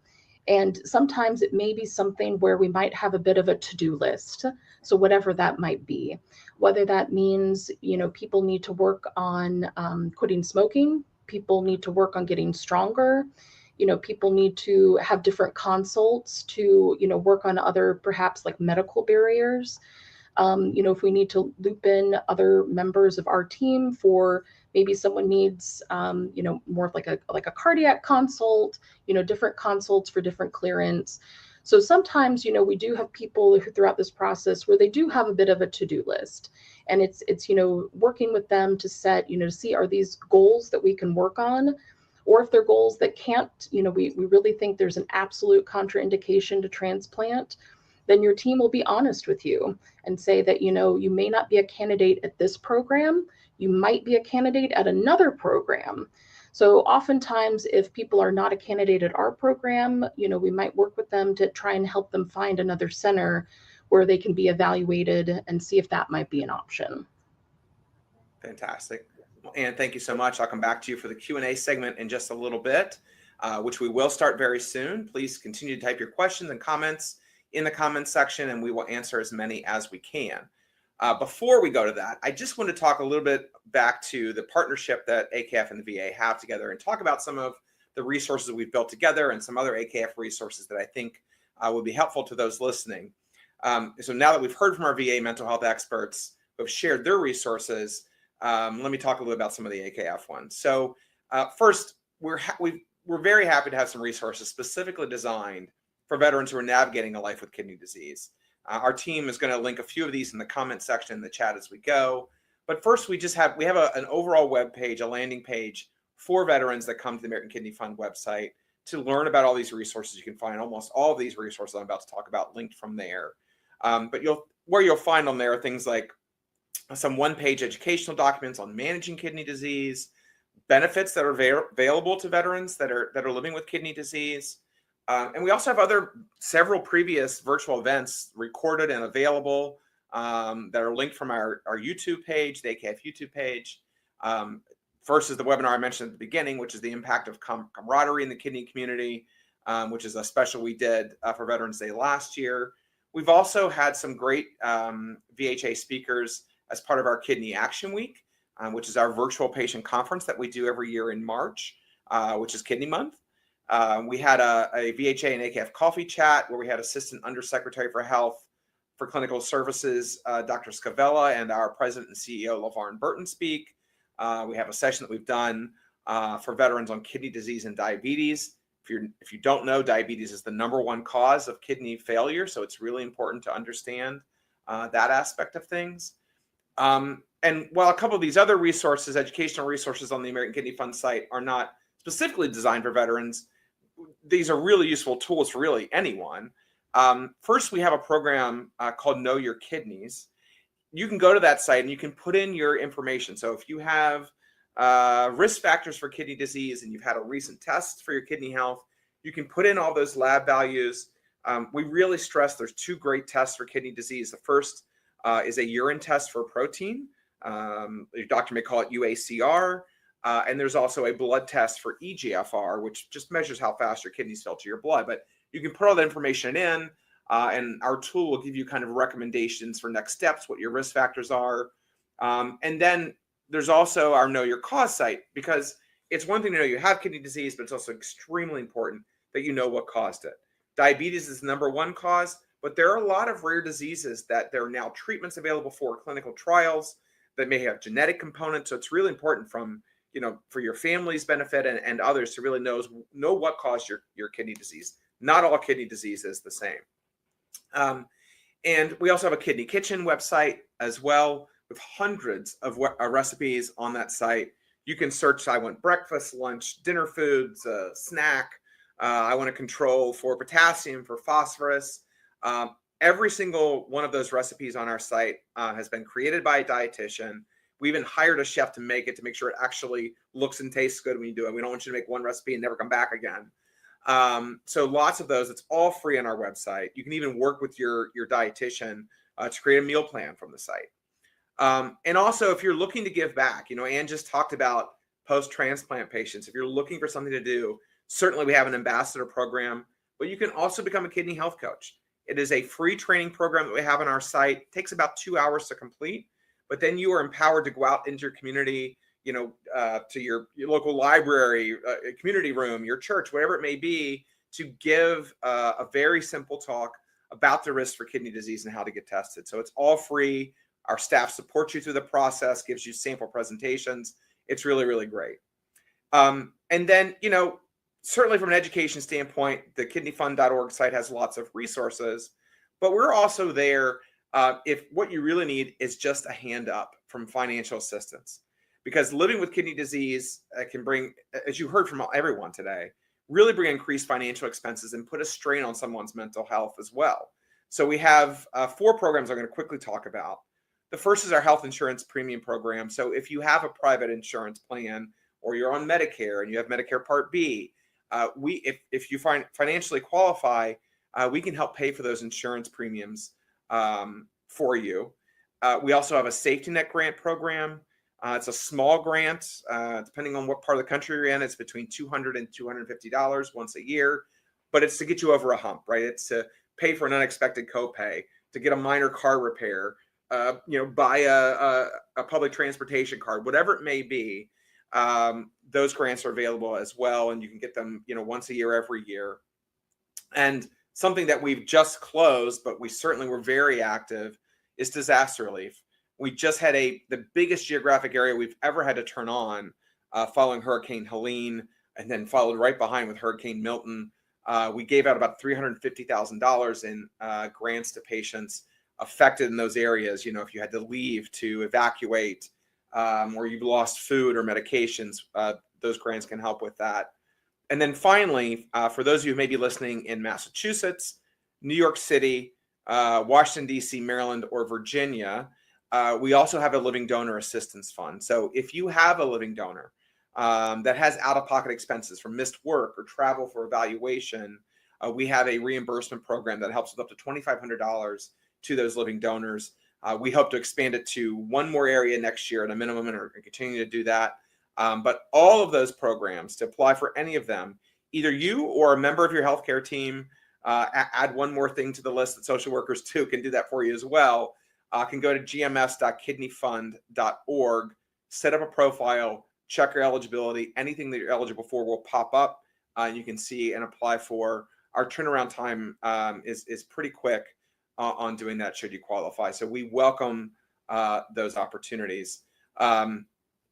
And sometimes it may be something where we might have a bit of a to-do list. So whatever that might be, whether that means, people need to work on quitting smoking, people need to work on getting stronger, people need to have different consults to, work on other perhaps like medical barriers. If we need to loop in other members of our team for Maybe someone needs, more of like a cardiac consult, different consults for different clearance. So sometimes, we do have people who throughout this process where they do have a bit of a to-do list, and it's working with them to set, to see, are these goals that we can work on, or if they're goals that can't, we really think there's an absolute contraindication to transplant, then your team will be honest with you and say that, you may not be a candidate at this program, you might be a candidate at another program. So oftentimes, if people are not a candidate at our program, we might work with them to try and help them find another center where they can be evaluated and see if that might be an option. Fantastic. Well, Ann, thank you so much. I'll come back to you for the Q&A segment in just a little bit, which we will start very soon. Please continue to type your questions and comments in the comments section, and we will answer as many as we can. Before we go to that, I just want to talk a little bit back to the partnership that AKF and the VA have together and talk about some of the resources that we've built together and some other AKF resources that I think will be helpful to those listening. So now that we've heard from our VA mental health experts who have shared their resources, let me talk a little about some of the AKF ones. So first, we're very happy to have some resources specifically designed for veterans who are navigating a life with kidney disease. Our team is going to link a few of these in the comment section in the chat as we go. But first, we have an overall web page, a landing page for veterans that come to the American Kidney Fund website to learn about all these resources. You can find almost all of these resources I'm about to talk about linked from there. But where you'll find them there are things like some one-page educational documents on managing kidney disease, benefits that are available to veterans that are living with kidney disease. And we also have several previous virtual events recorded and available that are linked from our YouTube page, the AKF YouTube page. First is the webinar I mentioned at the beginning, which is the impact of camaraderie in the kidney community, which is a special we did for Veterans Day last year. We've also had some great VHA speakers as part of our Kidney Action Week, which is our virtual patient conference that we do every year in March, which is Kidney Month. We had a VHA and AKF coffee chat where we had Assistant Undersecretary for Health for Clinical Services, Dr. Scavella, and our President and CEO, LaVarn Burton, speak. We have a session that we've done for veterans on kidney disease and diabetes. If you don't know, diabetes is the #1 cause of kidney failure, so it's really important to understand that aspect of things. And while a couple of these other resources, educational resources on the American Kidney Fund site are not specifically designed for veterans, these are really useful tools for really anyone. First, we have a program called Know Your Kidneys. You can go to that site and you can put in your information. So if you have risk factors for kidney disease and you've had a recent test for your kidney health, you can put in all those lab values. We really stress there's 2 great tests for kidney disease. The first is a urine test for protein. Your doctor may call it UACR. And there's also a blood test for eGFR, which just measures how fast your kidneys filter your blood. But you can put all that information in, and our tool will give you kind of recommendations for next steps, what your risk factors are. And then there's also our Know Your Cause site, because it's one thing to know you have kidney disease, but it's also extremely important that you know what caused it. Diabetes is the #1 cause, but there are a lot of rare diseases that there are now treatments available for, clinical trials that may have genetic components. So it's really important for your family's benefit and others to really know what caused your kidney disease. Not all kidney disease is the same. And we also have a Kidney Kitchen website as well with hundreds of recipes on that site. You can search, I want breakfast, lunch, dinner foods, snack. I want to control for potassium, for phosphorus. Every single one of those recipes on our site has been created by a dietitian. We even hired a chef to make sure it actually looks and tastes good when you do it. We don't want you to make one recipe and never come back again. So lots of those. It's all free on our website. You can even work with your dietitian to create a meal plan from the site. And also, if you're looking to give back, Ann just talked about post-transplant patients. If you're looking for something to do, certainly we have an ambassador program, but you can also become a kidney health coach. It is a free training program that we have on our site. It takes about 2 hours to complete. But then you are empowered to go out into your community, to your local library, community room, your church, whatever it may be, to give a very simple talk about the risks for kidney disease and how to get tested. So it's all free. Our staff supports you through the process, gives you sample presentations. It's really, really great. And then, certainly from an education standpoint, the kidneyfund.org site has lots of resources, but we're also there if what you really need is just a hand up from financial assistance. Because living with kidney disease can bring, as you heard from everyone today, really bring increased financial expenses and put a strain on someone's mental health as well. So we have 4 programs I'm going to quickly talk about. The first is our health insurance premium program. So if you have a private insurance plan or you're on Medicare and you have Medicare Part B, if you financially qualify, we can help pay for those insurance premiums for you. We also have a safety net grant program. It's a small grant, depending on what part of the country you're in. It's between $200 and $250 once a year, but it's to get you over a hump, right? It's to pay for an unexpected copay, to get a minor car repair, buy a public transportation card, whatever it may be. Those grants are available as well, and you can get them, once a year, every year. And something that we've just closed, but we certainly were very active, is disaster relief. We just had the biggest geographic area we've ever had to turn on following Hurricane Helene, and then followed right behind with Hurricane Milton. We gave out about $350,000 in grants to patients affected in those areas. If you had to leave to evacuate, or you've lost food or medications, those grants can help with that. And then finally, for those of you who may be listening in Massachusetts, New York City, Washington, D.C., Maryland, or Virginia, we also have a living donor assistance fund. So if you have a living donor that has out-of-pocket expenses from missed work or travel for evaluation, we have a reimbursement program that helps with up to $2,500 to those living donors. We hope to expand it to one more area next year at a minimum, and are continuing to do that. But all of those programs, to apply for any of them, either you or a member of your healthcare team, add one more thing to the list that social workers too can do that for you as well, can go to gms.kidneyfund.org, set up a profile, check your eligibility. Anything that you're eligible for will pop up. You can see and apply for. Our turnaround time is pretty quick on doing that should you qualify. So we welcome those opportunities.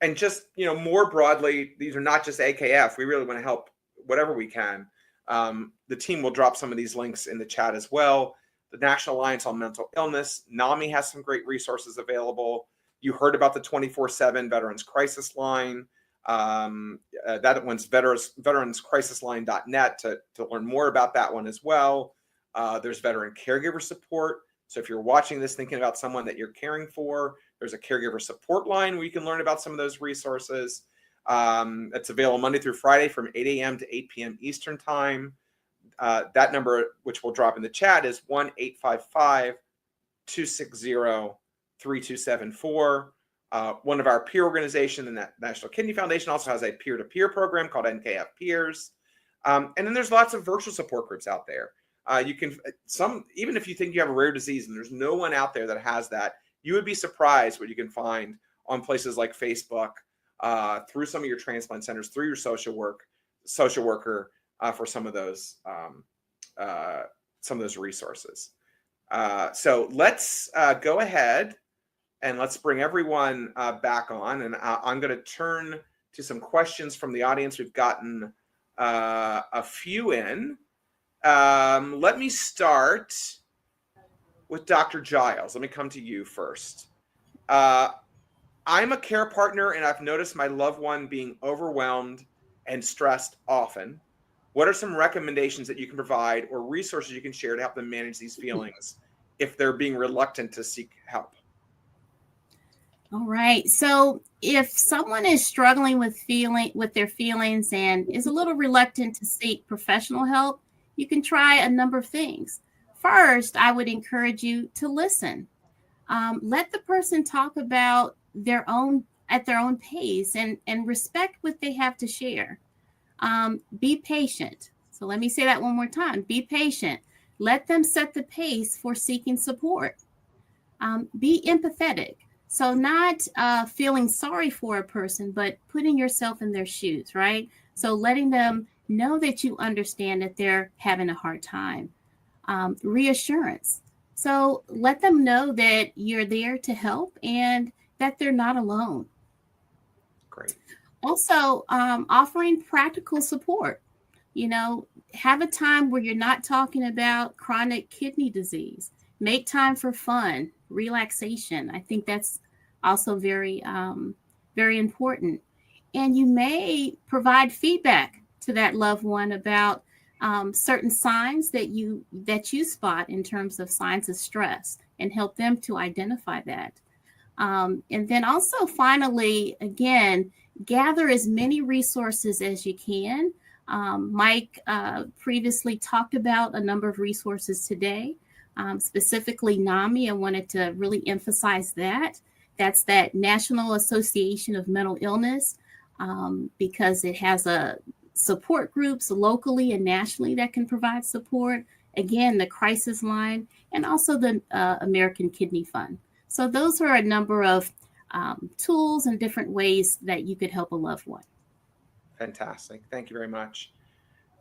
And just, more broadly, these are not just AKF. We really want to help whatever we can. The team will drop some of these links in the chat as well. The National Alliance on Mental Illness, NAMI, has some great resources available. You heard about the 24/7 Veterans Crisis Line. That one's veteranscrisisline.net to learn more about that one as well. There's veteran caregiver support. So if you're watching this thinking about someone that you're caring for, there's a caregiver support line where you can learn about some of those resources. It's available Monday through Friday from 8 a.m. to 8 p.m. Eastern Time. That number, which we'll drop in the chat, is 1-855-260-3274. One of our peer organizations, the National Kidney Foundation, also has a peer-to-peer program called NKF Peers. And then there's lots of virtual support groups out there. Even if you think you have a rare disease and there's no one out there that has that, you would be surprised what you can find on places like Facebook, through some of your transplant centers, through your social worker, for some of those resources. So let's go ahead and let's bring everyone back on. And I'm going to turn to some questions from the audience. We've gotten a few in. Let me start with Dr. Giles. Let me come to you first. I'm a care partner and I've noticed my loved one being overwhelmed and stressed often. What are some recommendations that you can provide or resources you can share to help them manage these feelings if they're being reluctant to seek help? All right. So if someone is struggling with their feelings and is a little reluctant to seek professional help, you can try a number of things. First, I would encourage you to listen. Let the person talk about at their own pace and respect what they have to share. Be patient. So let me say that one more time. Be patient. Let them set the pace for seeking support. Be empathetic. So not feeling sorry for a person, but putting yourself in their shoes, right? So letting them know that you understand that they're having a hard time. Reassurance. So let them know that you're there to help and that they're not alone. Great. Also, offering practical support. Have a time where you're not talking about chronic kidney disease. Make time for fun, relaxation. I think that's also very, very important. And you may provide feedback to that loved one about certain signs that you spot in terms of signs of stress, and help them to identify that. And then also, finally, again, gather as many resources as you can. Mike previously talked about a number of resources today, specifically NAMI. I wanted to really emphasize that. That's that National Association of Mental Illness, because it has support groups locally and nationally that can provide support. Again, the crisis line, and also the American Kidney Fund. So those are a number of tools and different ways that you could help a loved one. Fantastic. Thank you very much.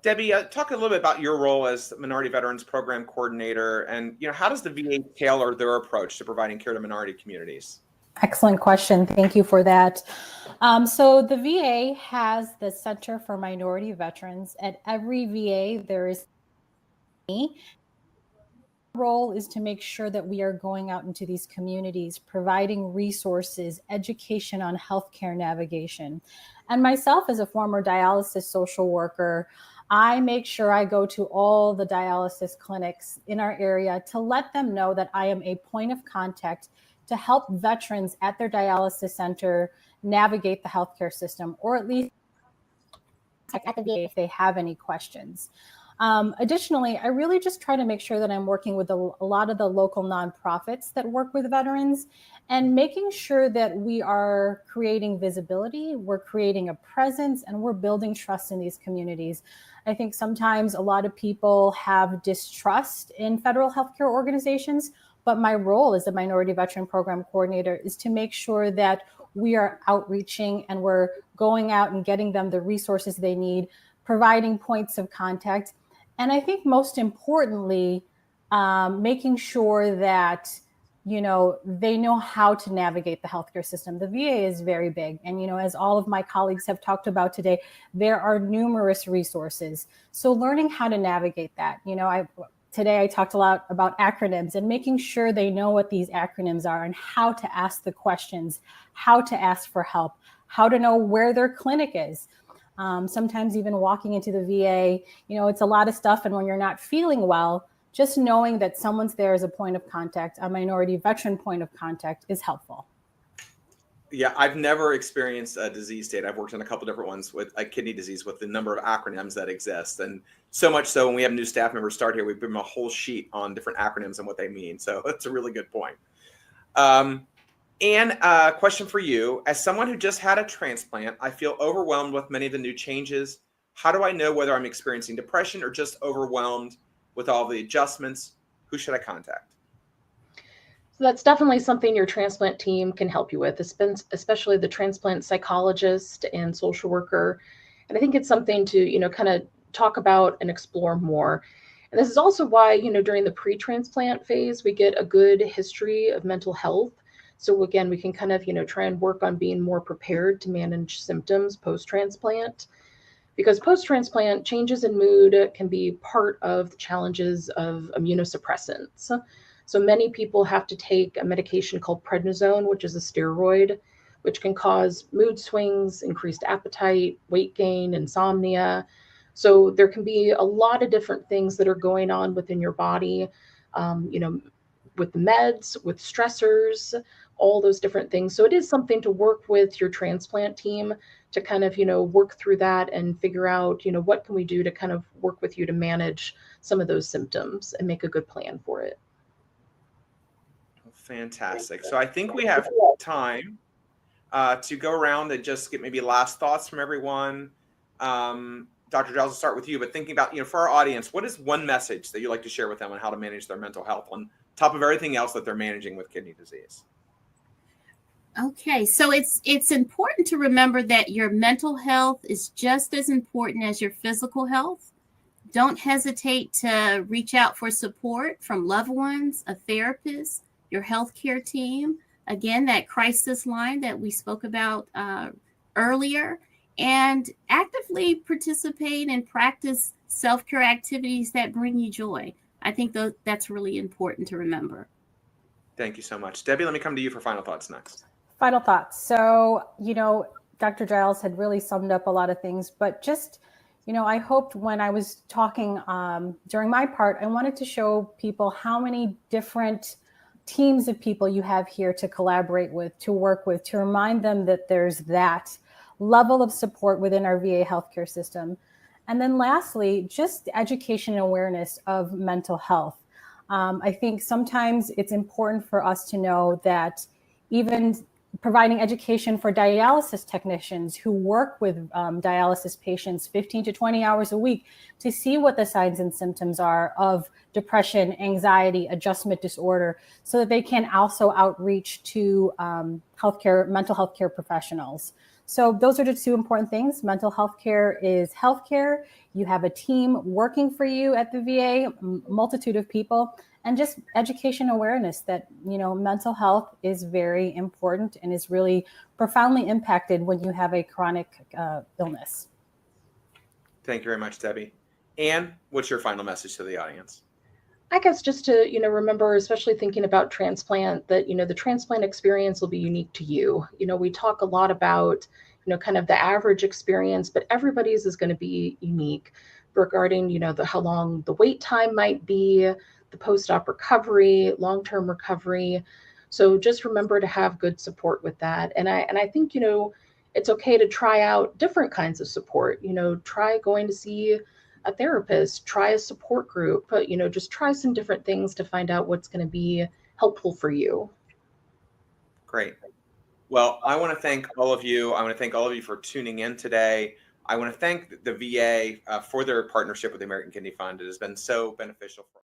Debbie, talk a little bit about your role as Minority Veterans Program Coordinator, and how does the VA tailor their approach to providing care to minority communities? Excellent question. Thank you for that. So the VA has the Center for Minority Veterans. At every VA, there is me. Role is to make sure that we are going out into these communities, providing resources, education on healthcare navigation. And myself, as a former dialysis social worker, I make sure I go to all the dialysis clinics in our area to let them know that I am a point of contact to help veterans at their dialysis center navigate the healthcare system, or at least at the VA if they have any questions. Additionally, I really just try to make sure that I'm working with a lot of the local nonprofits that work with veterans, and making sure that we are creating visibility, we're creating a presence, and we're building trust in these communities. I think sometimes a lot of people have distrust in federal healthcare organizations, but my role as a Minority Veteran Program Coordinator is to make sure that we are outreaching and we're going out and getting them the resources they need, providing points of contact. And I think most importantly, making sure that, they know how to navigate the healthcare system. The VA is very big. And, as all of my colleagues have talked about today, there are numerous resources. So learning how to navigate that, today I talked a lot about acronyms, and making sure they know what these acronyms are and how to ask the questions, how to ask for help, how to know where their clinic is. Sometimes even walking into the VA, it's a lot of stuff. And when you're not feeling well, just knowing that someone's there as a point of contact, a minority veteran point of contact, is helpful. Yeah, I've never experienced a disease state. I've worked on a couple different ones with a kidney disease, with the number of acronyms that exist. And so much so when we have new staff members start here, we give them a whole sheet on different acronyms and what they mean. So that's a really good point. Anne, a question for you. As someone who just had a transplant, I feel overwhelmed with many of the new changes. How do I know whether I'm experiencing depression or just overwhelmed with all the adjustments? Who should I contact? So that's definitely something your transplant team can help you with, especially the transplant psychologist and social worker. And I think it's something to, kind of talk about and explore more. And this is also why, during the pre-transplant phase, we get a good history of mental health. So again, we can kind of, try and work on being more prepared to manage symptoms post-transplant. Because post-transplant changes in mood can be part of the challenges of immunosuppressants. So many people have to take a medication called prednisone, which is a steroid, which can cause mood swings, increased appetite, weight gain, insomnia. So there can be a lot of different things that are going on within your body, with the meds, with stressors, all those different things. So it is something to work with your transplant team to kind of, work through that and figure out, what can we do to kind of work with you to manage some of those symptoms and make a good plan for it. Fantastic. So I think we have time to go around and just get maybe last thoughts from everyone. Dr. Giles, I'll start with you, but thinking about, for our audience, what is one message that you'd like to share with them on how to manage their mental health on top of everything else that they're managing with kidney disease? Okay, so it's important to remember that your mental health is just as important as your physical health. Don't hesitate to reach out for support from loved ones, a therapist, your healthcare team. Again, that crisis line that we spoke about earlier and actively participate and practice self-care activities that bring you joy. I think that's really important to remember. Thank you so much. Debbie, let me come to you for final thoughts next. Final thoughts. So, Dr. Giles had really summed up a lot of things, but just, I hoped when I was talking during my part, I wanted to show people how many different teams of people you have here to collaborate with, to work with, to remind them that there's that level of support within our VA healthcare system. And then lastly, just education and awareness of mental health. I think sometimes it's important for us to know that even providing education for dialysis technicians who work with dialysis patients 15 to 20 hours a week to see what the signs and symptoms are of depression, anxiety, adjustment disorder, so that they can also outreach to mental health care professionals. So those are the two important things. Mental health care is healthcare. You have a team working for you at the VA, multitude of people, and just education awareness that, mental health is very important and is really profoundly impacted when you have a chronic illness. Thank you very much, Debbie. Anne, what's your final message to the audience? I guess just to, remember, especially thinking about transplant, that, the transplant experience will be unique to you. We talk a lot about, kind of the average experience, but everybody's is going to be unique regarding, how long the wait time might be, the post-op recovery, long-term recovery. So just remember to have good support with that. And I think, it's okay to try out different kinds of support. Try going to see a therapist, try a support group, but, just try some different things to find out what's going to be helpful for you. Great. Well, I want to thank all of you. I want to thank all of you for tuning in today. I want to thank the VA for their partnership with the American Kidney Fund. It has been so beneficial for